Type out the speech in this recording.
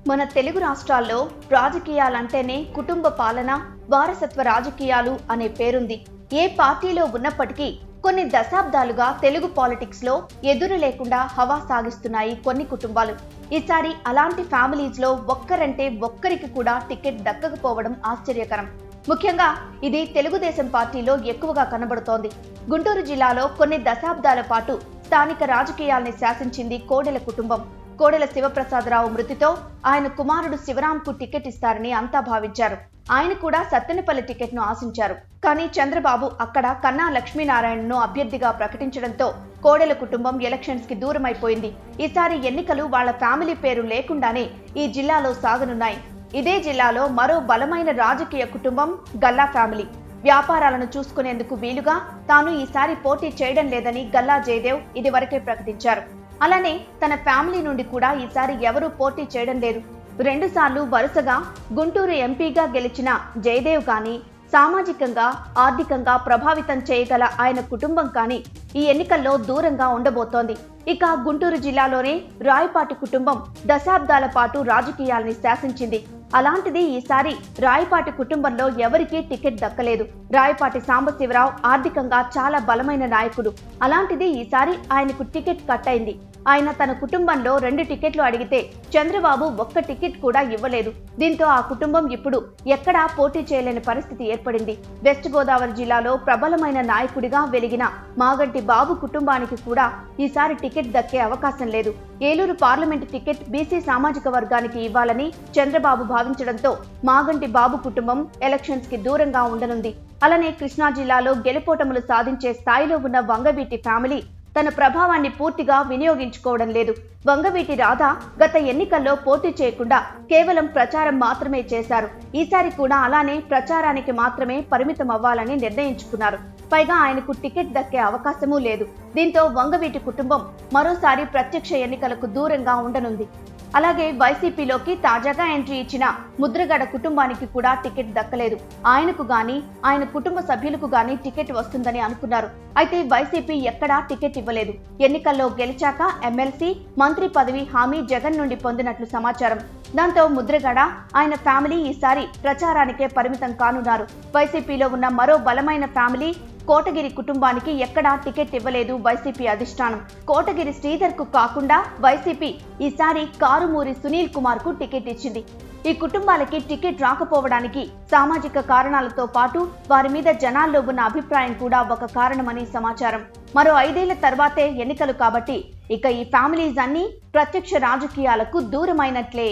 మన తెలుగు రాష్ట్రాల్లో రాజకీయాలంటేనే కుటుంబ పాలన, వారసత్వ రాజకీయాలు అనే పేరుంది. ఏ పార్టీలో ఉన్నప్పటికీ కొన్ని దశాబ్దాలుగా తెలుగు పాలిటిక్స్ లో ఎదురు లేకుండా హవా సాగిస్తున్నాయి కొన్ని కుటుంబాలు. ఈసారి అలాంటి ఫ్యామిలీస్ లో ఒక్కరంటే ఒక్కరికి కూడా టికెట్ దక్కకపోవడం ఆశ్చర్యకరం. ముఖ్యంగా ఇది తెలుగుదేశం పార్టీలో ఎక్కువగా కనబడుతోంది. గుంటూరు జిల్లాలో కొన్ని దశాబ్దాల పాటు స్థానిక రాజకీయాల్ని శాసించింది కోడెల కుటుంబం. కోడెల శివప్రసాదరావు మృతితో ఆయన కుమారుడు శివరాంకు టికెట్ ఇస్తారని అంతా భావించారు. ఆయన కూడా సత్తెనపల్లి టికెట్ను ఆశించారు. కానీ చంద్రబాబు అక్కడ కన్నా లక్ష్మీనారాయణను అభ్యర్థిగా ప్రకటించడంతో కోడెల కుటుంబం ఎలక్షన్స్ కి దూరమైపోయింది. ఈసారి ఎన్నికలు వాళ్ల ఫ్యామిలీ పేరు లేకుండానే ఈ జిల్లాలో సాగనున్నాయి. ఇదే జిల్లాలో మరో బలమైన రాజకీయ కుటుంబం గల్లా ఫ్యామిలీ. వ్యాపారాలను చూసుకునేందుకు వీలుగా తాను ఈసారి పోటీ చేయడం లేదని గల్లా జయదేవ్ ఇదివరకే ప్రకటించారు. అలానే తన ఫ్యామిలీ నుండి కూడా ఈసారి ఎవరూ పోటీ చేయడం లేదు. 2 సార్లు వరుసగా గుంటూరు ఎంపీగా గెలిచిన జయదేవ్ కానీ, సామాజికంగా ఆర్థికంగా ప్రభావితం చేయగల ఆయన కుటుంబం కానీ ఈ ఎన్నికల్లో దూరంగా ఉండబోతోంది. ఇక గుంటూరు జిల్లాలోనే రాయపాటి కుటుంబం దశాబ్దాల పాటు రాజకీయాల్ని శాసించింది. అలాంటిది ఈసారి రాయపాటి కుటుంబంలో ఎవరికీ టికెట్ దక్కలేదు. రాయపాటి సాంబశివరావు ఆర్థికంగా చాలా బలమైన నాయకుడు. అలాంటిది ఈసారి ఆయనకు టికెట్ కట్ అయింది. ఆయన తన కుటుంబంలో 2 టికెట్లు అడిగితే చంద్రబాబు ఒక్క టికెట్ కూడా ఇవ్వలేదు. దీంతో ఆ కుటుంబం ఇప్పుడు ఎక్కడా పోటీ చేయలేని పరిస్థితి ఏర్పడింది. వెస్ట్ గోదావరి జిల్లాలో ప్రబలమైన నాయకుడిగా వెలిగిన మాగంటి బాబు కుటుంబానికి కూడా ఈసారి టికెట్ దక్కే అవకాశం లేదు. ఏలూరు పార్లమెంటు టికెట్ బీసీ సామాజిక వర్గానికి ఇవ్వాలని చంద్రబాబు భావించడంతో మాగంటి బాబు కుటుంబం ఎలక్షన్స్ కి దూరంగా ఉండనుంది. అలానే కృష్ణా జిల్లాలో గెలుపోటములు సాధించే స్థాయిలో ఉన్న వంగవీటి ఫ్యామిలీ తన ప్రభావాన్ని పూర్తిగా వినియోగించుకోవడం లేదు. వంగవీటి రాధ గత ఎన్నికల్లో పోటీ చేయకుండా కేవలం ప్రచారం మాత్రమే చేశారు. ఈసారి కూడా అలానే ప్రచారానికి మాత్రమే పరిమితం అవ్వాలని నిర్ణయించుకున్నారు. పైగా ఆయనకు టికెట్ దక్కే అవకాశమూ లేదు. దీంతో వంగవీటి కుటుంబం మరోసారి ప్రత్యక్ష ఎన్నికలకు దూరంగా ఉండనుంది. అలాగే వైసీపీలోకి తాజాగా ఎంట్రీ ఇచ్చిన ముద్రగడ కుటుంబానికి కూడా టికెట్ దక్కలేదు. ఆయనకు గాని ఆయన కుటుంబ సభ్యులకు గాని టికెట్ వస్తుందని అనుకున్నారు. అయితే వైసీపీ ఎక్కడా టికెట్ ఇవ్వలేదు. ఎన్నికల్లో గెలిచాక ఎమ్మెల్సీ, మంత్రి పదవి హామీ జగన్ నుండి పొందినట్లు సమాచారం. దాంతో ముద్రగడ ఆయన ఫ్యామిలీ ఈసారి ప్రచారానికే పరిమితం కానున్నారు. వైసీపీలో ఉన్న మరో బలమైన ఫ్యామిలీ కోటగిరి కుటుంబానికి ఎక్కడా టికెట్ ఇవ్వలేదు వైసీపీ అధిష్టానం. కోటగిరి శ్రీధర్ కు కాకుండా వైసీపీ ఈసారి కారుమూరి సునీల్ కుమార్ కు టికెట్ ఇచ్చింది. ఈ కుటుంబాలకి టికెట్ రాకపోవడానికి సామాజిక కారణాలతో పాటు వారి మీద జనాల్లో ఉన్న అభిప్రాయం కూడా ఒక కారణమని సమాచారం. మరో 5 ఏళ్ల తర్వాతే ఎన్నికలు కాబట్టి ఇక ఈ ఫ్యామిలీస్ అన్ని ప్రత్యక్ష రాజకీయాలకు దూరమైనట్లే.